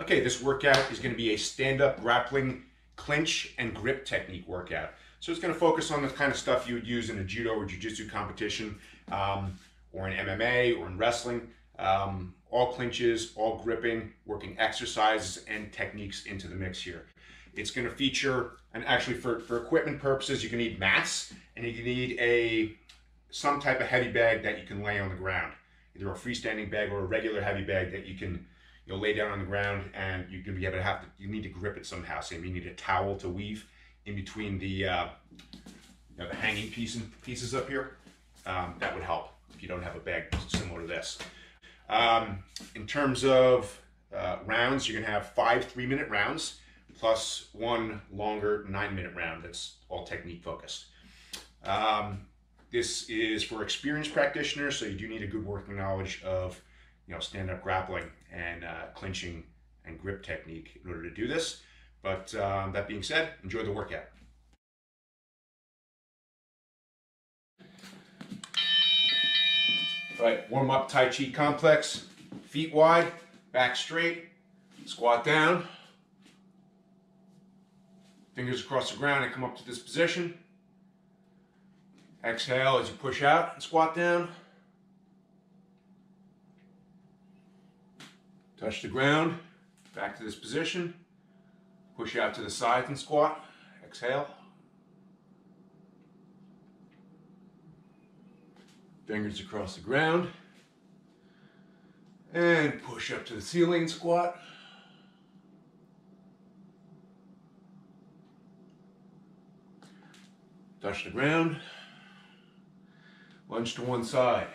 Okay, this workout is going to be a stand-up grappling clinch and grip technique workout. So it's going to focus on the kind of stuff you would use in a judo or jiu-jitsu competition, or in MMA or in wrestling. All clinches, all gripping, working exercises and techniques into the mix here. It's going to feature, and actually for equipment purposes, you're going to need mats, and you're going to need some type of heavy bag that you can lay on the ground. Either a freestanding bag or a regular heavy bag that you can lay down on the ground, and you're going to be able to you need to grip it somehow. So you need a towel to weave in between the the hanging pieces up here. That would help if you don't have a bag similar to this. In terms of rounds, you're going to have 5 3-minute rounds plus 1 longer 9-minute round that's all technique focused. This is for experienced practitioners, so you do need a good working knowledge of stand-up grappling and clinching and grip technique in order to do this. But that being said, enjoy the workout. All right, warm up Tai Chi Complex. Feet wide, back straight, squat down. Fingers across the ground and come up to this position. Exhale as you push out and squat down. Touch the ground, back to this position. Push out to the side and squat. Exhale. Fingers across the ground. And push up to the ceiling and squat. Touch the ground. Lunge to one side.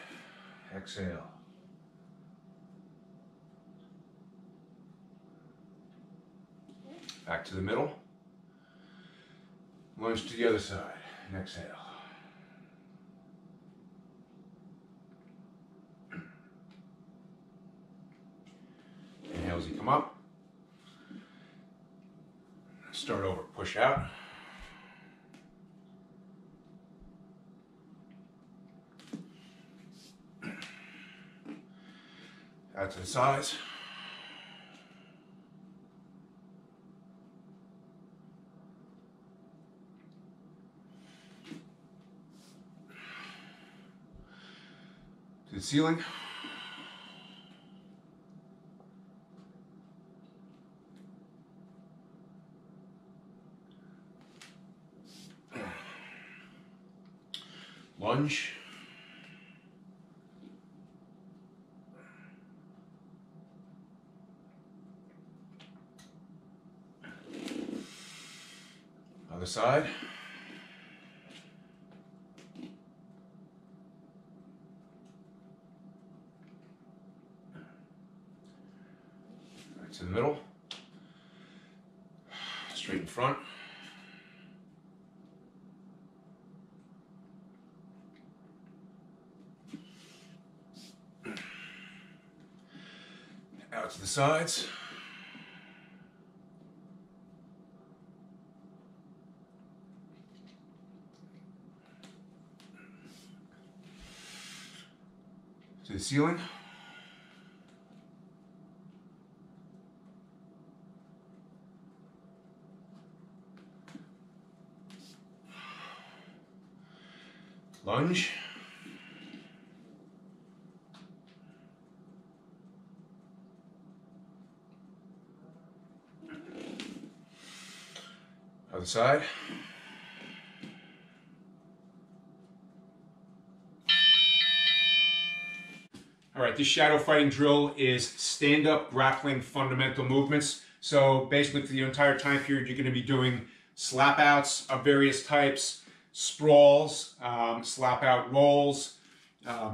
Exhale. Back to the middle. Lunge to the other side and exhale. Inhale as you come up. Start over. Push out. Out to the sides. To the ceiling. Lunge. Other side. Right to the middle. Straight in front. Out to the sides. To the ceiling. Lunge. Other side. All right, this shadow fighting drill is stand-up grappling fundamental movements. So basically for the entire time period, you're going to be doing slap outs of various types, sprawls, slap out rolls,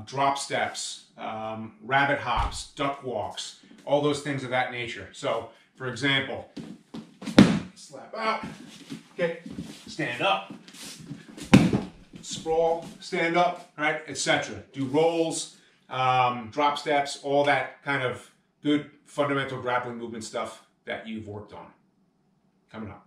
drop steps, rabbit hops, duck walks, all those things of that nature. So for example, slap out, okay, stand up, sprawl, stand up, right, etc. Do rolls, drop steps, all that kind of good fundamental grappling movement stuff that you've worked on. Coming up.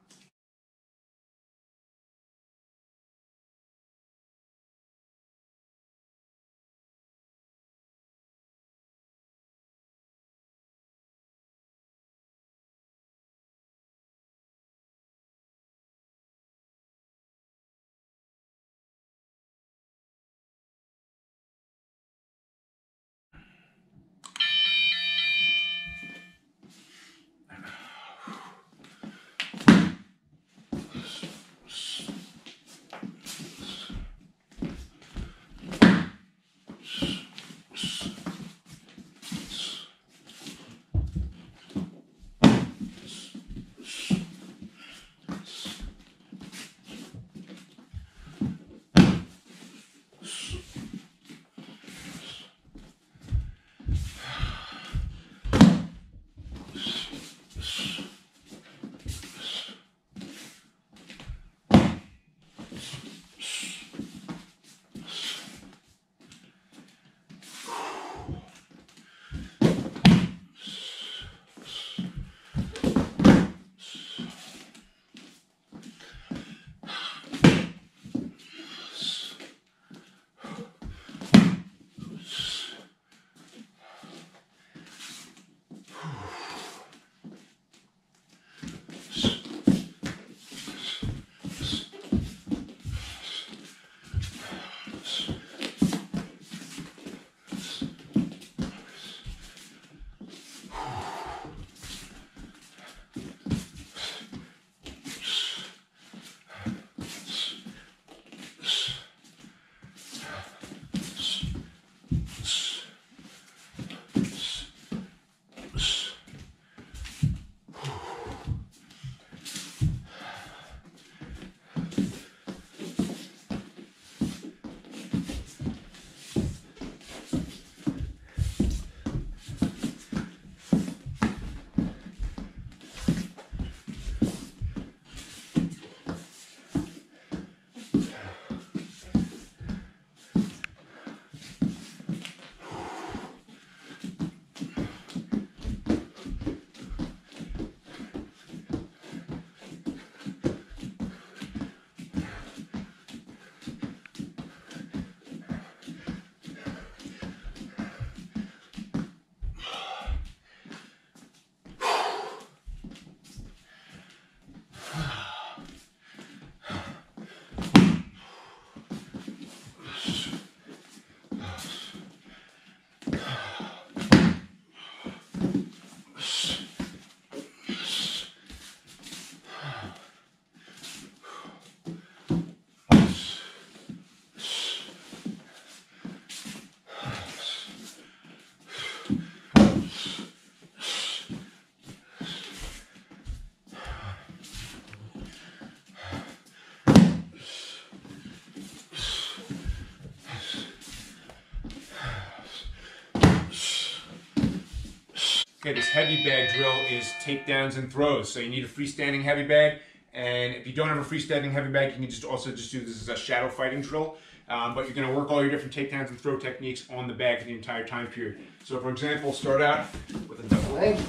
Okay, this heavy bag drill is takedowns and throws. So you need a freestanding heavy bag, and if you don't have a freestanding heavy bag, you can also do this as a shadow fighting drill. But you're going to work all your different takedowns and throw techniques on the bag for the entire time period. So for example, start out with a double leg,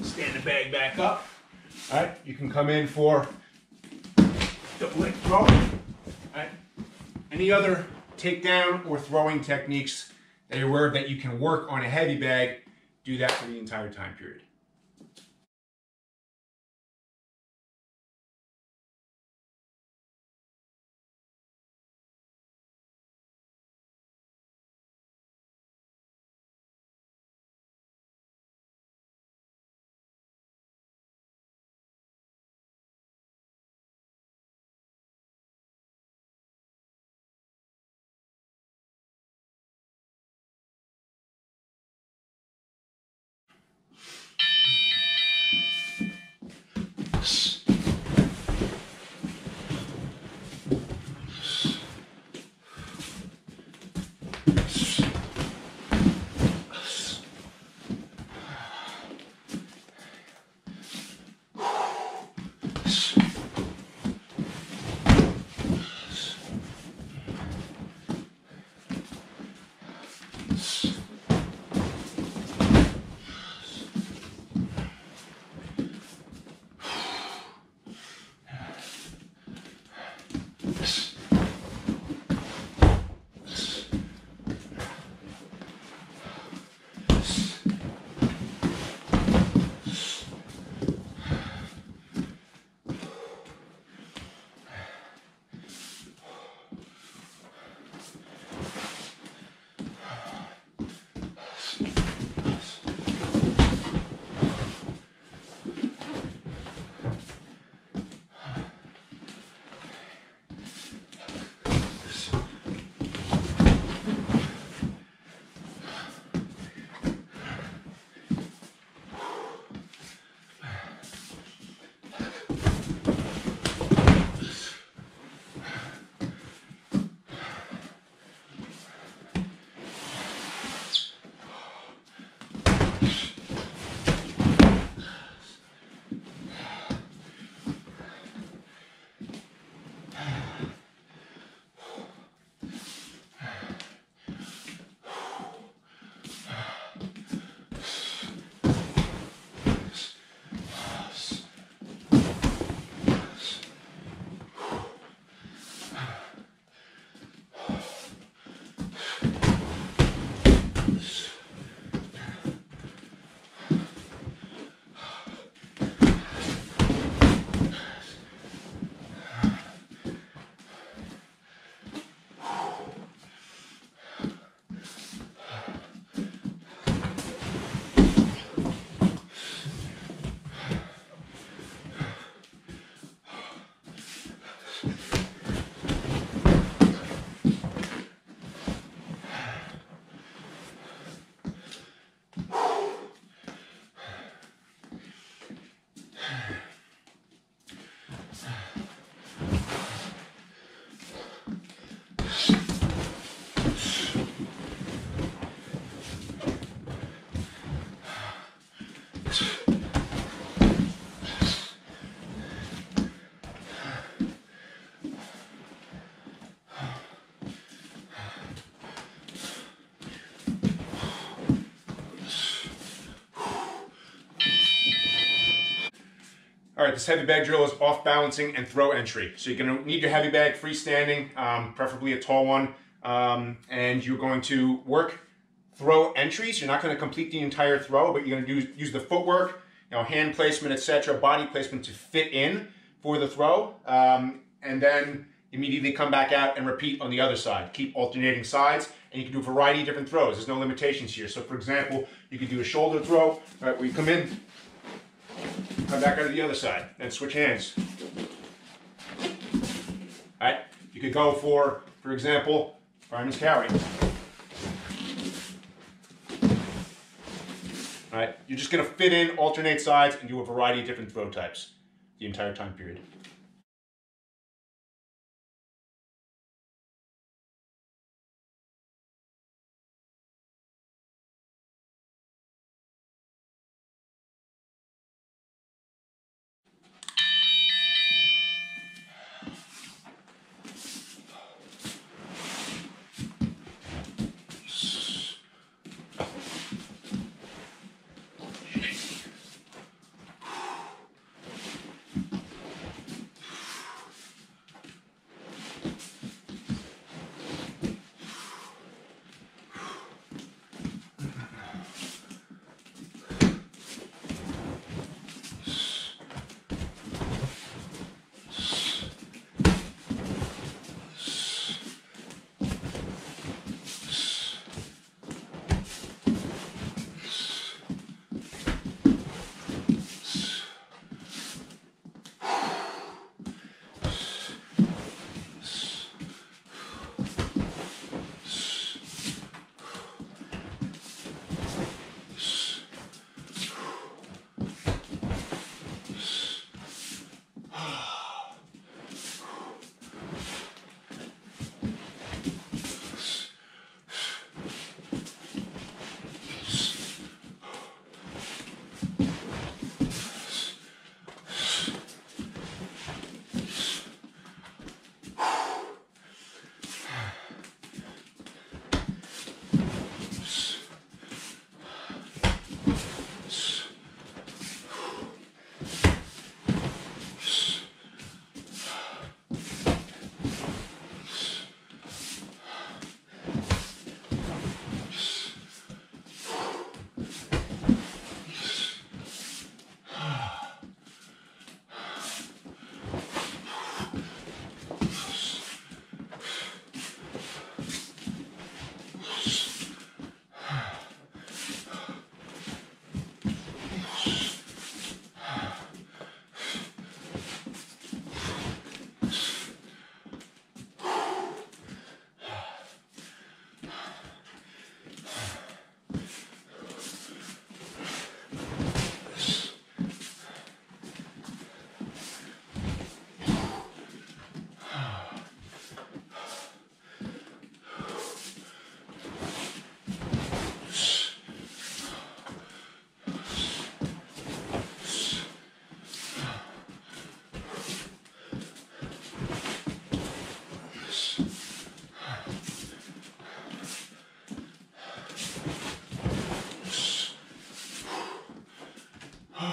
stand the bag back up. All right, you can come in for double leg throw. All right. Any other takedown or throwing techniques that you're aware of that you can work on a heavy bag, do that for the entire time period. All right, this heavy bag drill is off balancing and throw entry. So you're gonna need your heavy bag freestanding, preferably a tall one, and you're going to work throw entries. You're not gonna complete the entire throw, but you're gonna use the footwork, hand placement, etc., body placement to fit in for the throw, and then immediately come back out and repeat on the other side. Keep alternating sides, and you can do a variety of different throws. There's no limitations here. So for example, you could do a shoulder throw, right, where you come in, come back out to the other side, and switch hands. All right, you could go for example, fireman's carry. All right, you're just gonna fit in, alternate sides, and do a variety of different throw types the entire time period. All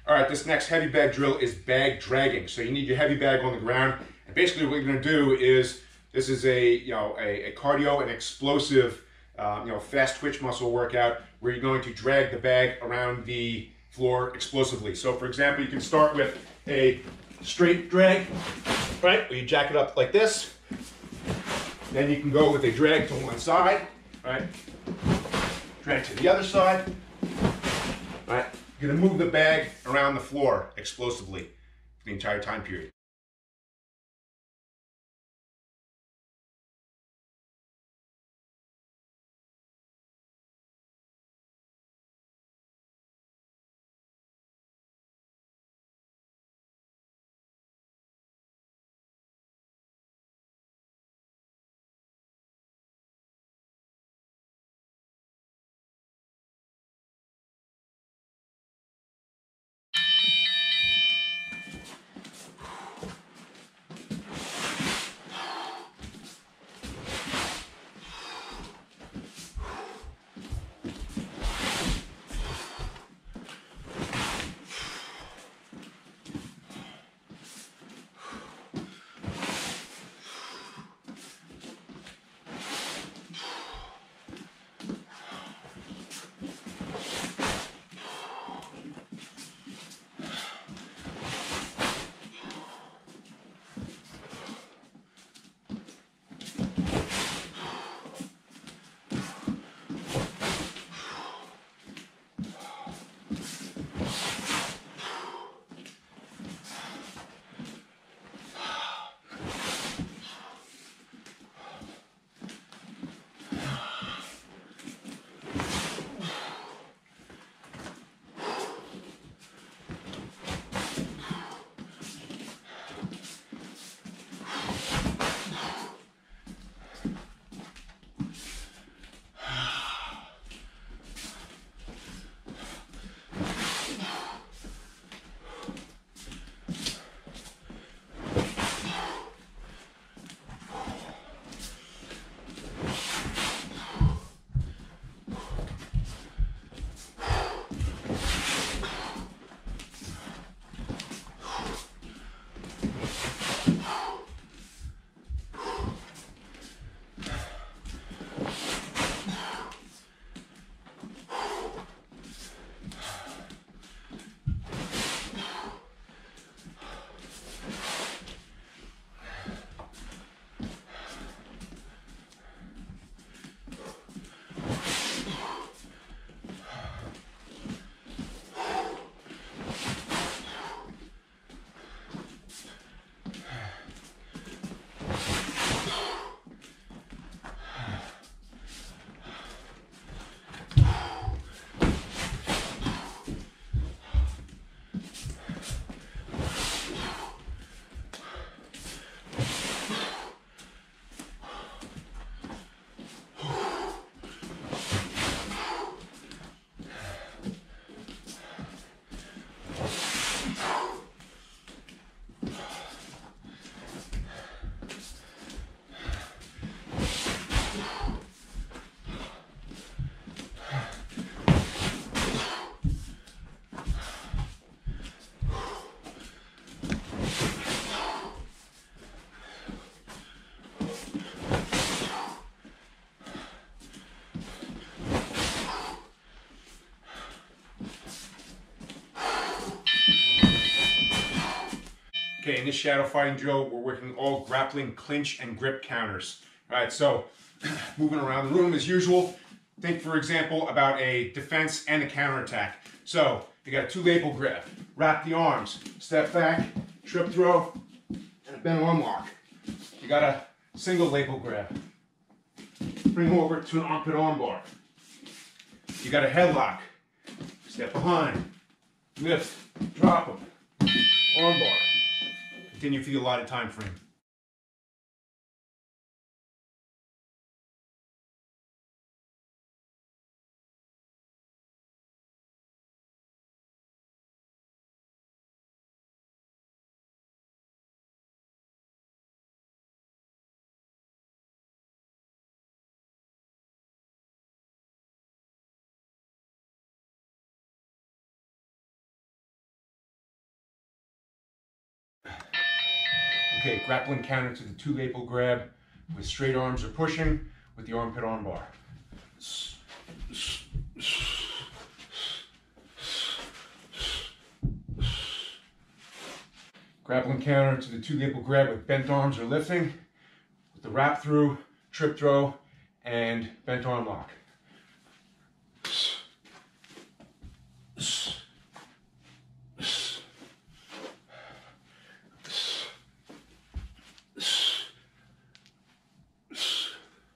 right, this next heavy bag drill is bag dragging. So you need your heavy bag on the ground, and basically what you're going to do is, this is a cardio and explosive fast twitch muscle workout where you're going to drag the bag around the floor explosively. So for example, you can start with a straight drag, right? Where you jack it up like this. Then you can go with a drag to one side, right? Drag to the other side, right? You're going to move the bag around the floor explosively for the entire time period. Okay, in this shadow fighting drill, we're working all grappling clinch and grip counters. All right, so moving around the room as usual. Think, for example, about a defense and a counterattack. So you got a two-label grip, wrap the arms, step back, trip throw, and a bent arm lock. You got a single label grab, bring them over to an armpit arm bar. You got a headlock, step behind, lift, drop them, arm bar. Continue for the allotted time frame. Okay, grappling counter to the two-label grab with straight arms or pushing with the armpit arm bar. Grappling counter to the two-label grab with bent arms or lifting with the wrap through, trip throw, and bent arm lock.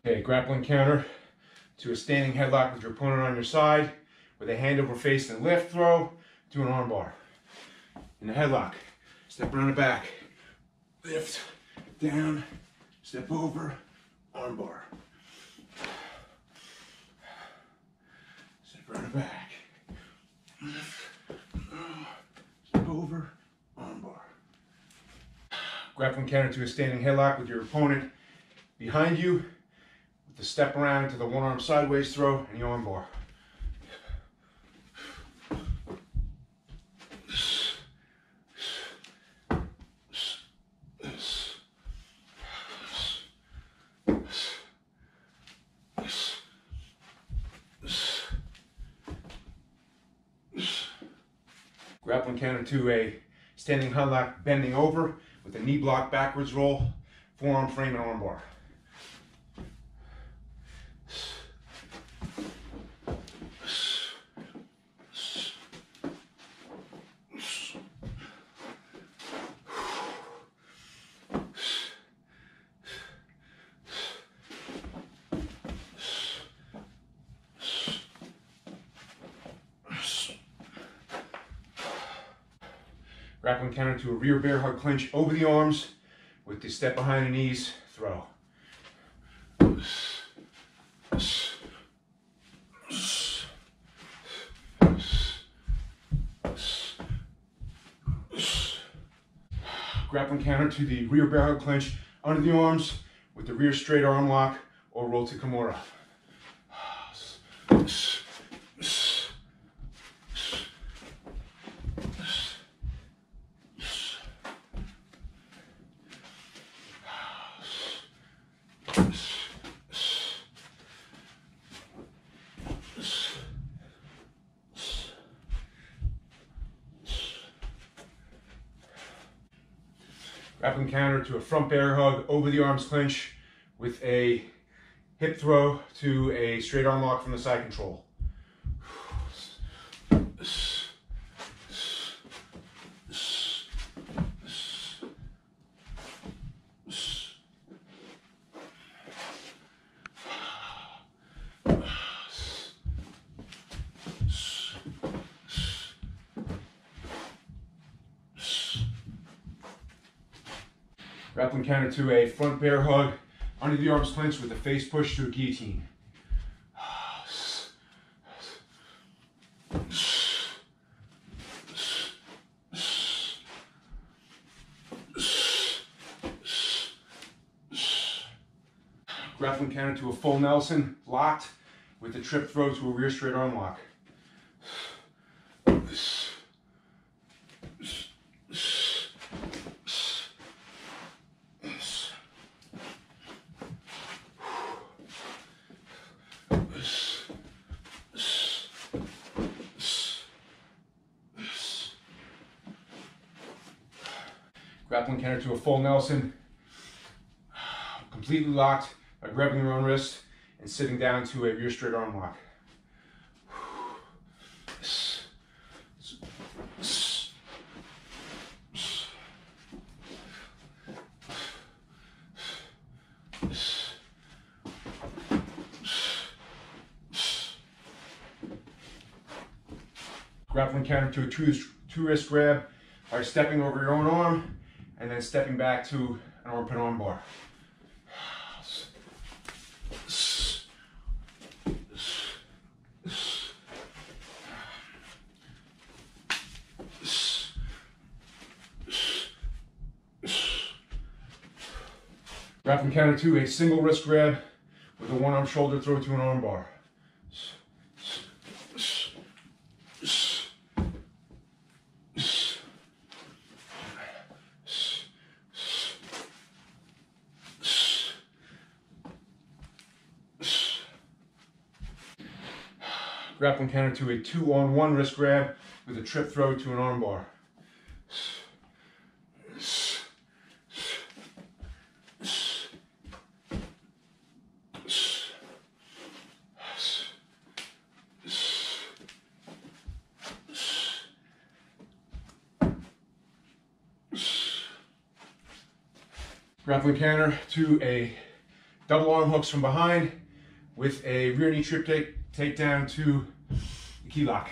Okay, grappling counter to a standing headlock with your opponent on your side with a hand over face and lift throw to an arm bar. In the headlock, step around the back, lift, down, step over, arm bar. Step around the back, lift, step over, arm bar. Grappling counter to a standing headlock with your opponent behind you, the step around to the one arm sideways throw and the arm bar. Grappling counter to a standing headlock bending over with a knee block backwards roll, forearm frame and arm bar. Grappling counter to a rear bear hug clinch over the arms with the step behind the knees throw. Grappling counter to the rear bear hug clinch under the arms with the rear straight arm lock or roll to Kimura. Grappling counter to a front bear hug over the arms clinch with a hip throw to a straight arm lock from the side control. Grappling counter to a front bear hug under the arms clinch with a face push to a guillotine. Grappling counter to a full Nelson locked with a trip throw to a rear straight arm lock. Grappling counter to a full Nelson, completely locked by grabbing your own wrist and sitting down to a rear straight arm lock. Grappling counter to a two wrist grab by stepping over your own arm and then stepping back to an armpit arm bar. Grappling counter to a single wrist grab with a one arm shoulder throw to an arm bar. Grappling counter to a 2-on-1 wrist grab with a trip throw to an arm bar. Grappling counter to a double arm hooks from behind with a rear knee trip takedown to the key lock.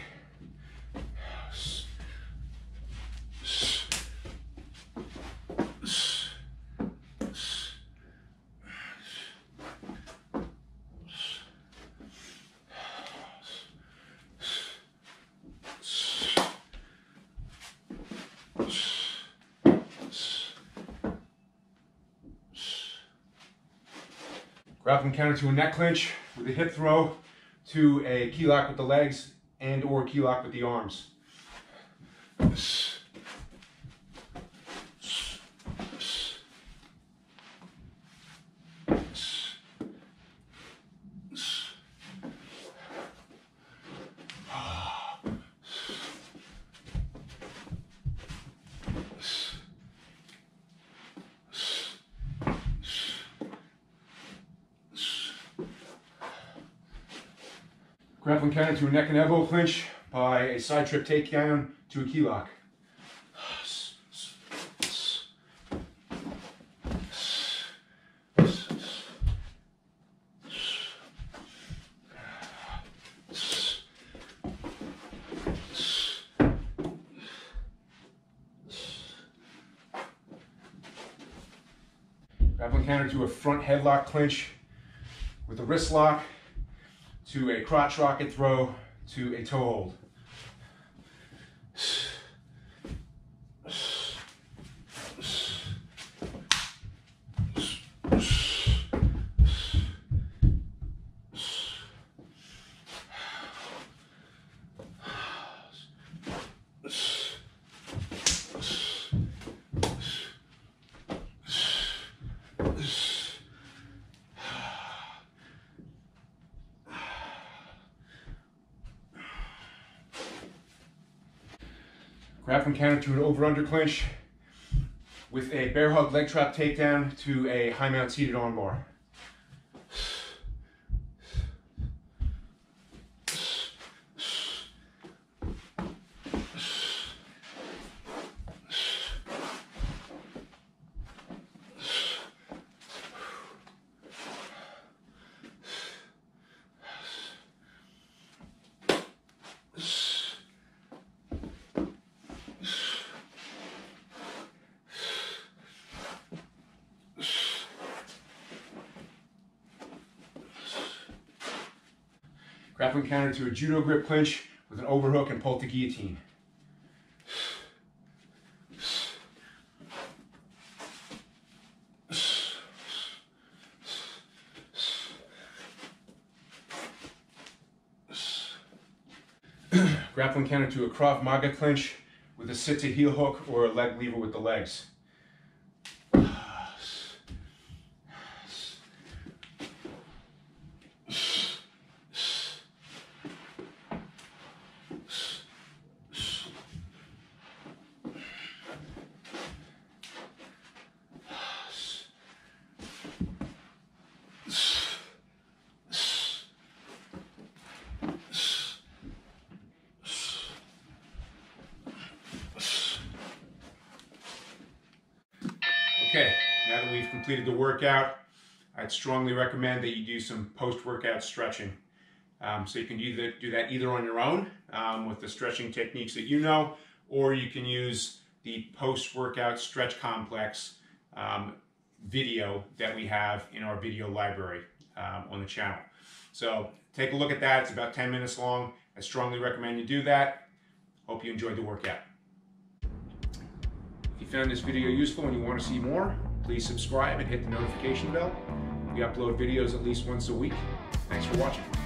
Grappling counter to a neck clinch with a hip throw to a key lock with the legs and or key lock with the arms. Grappling counter to a neck and elbow clinch by a side trip takedown to a key lock. Grappling counter to a front headlock clinch with a wrist lock to a crotch rocket throw to a toe hold. Grappling counter to an over-under clinch with a bear hug leg trap takedown to a high mount seated arm bar. Grappling counter to a judo grip clinch with an overhook and pull to guillotine. Grappling counter to a Krav Maga clinch with a sit to heel hook or a leg lever with the legs. Okay, now that we've completed the workout, I'd strongly recommend that you do some post-workout stretching. So you can do that either on your own with the stretching techniques that you know, or you can use the post-workout stretch complex video that we have in our video library on the channel. So take a look at that. It's about 10 minutes long. I strongly recommend you do that. Hope you enjoyed the workout. If you found this video useful and you want to see more, please subscribe and hit the notification bell. We upload videos at least once a week. Thanks for watching.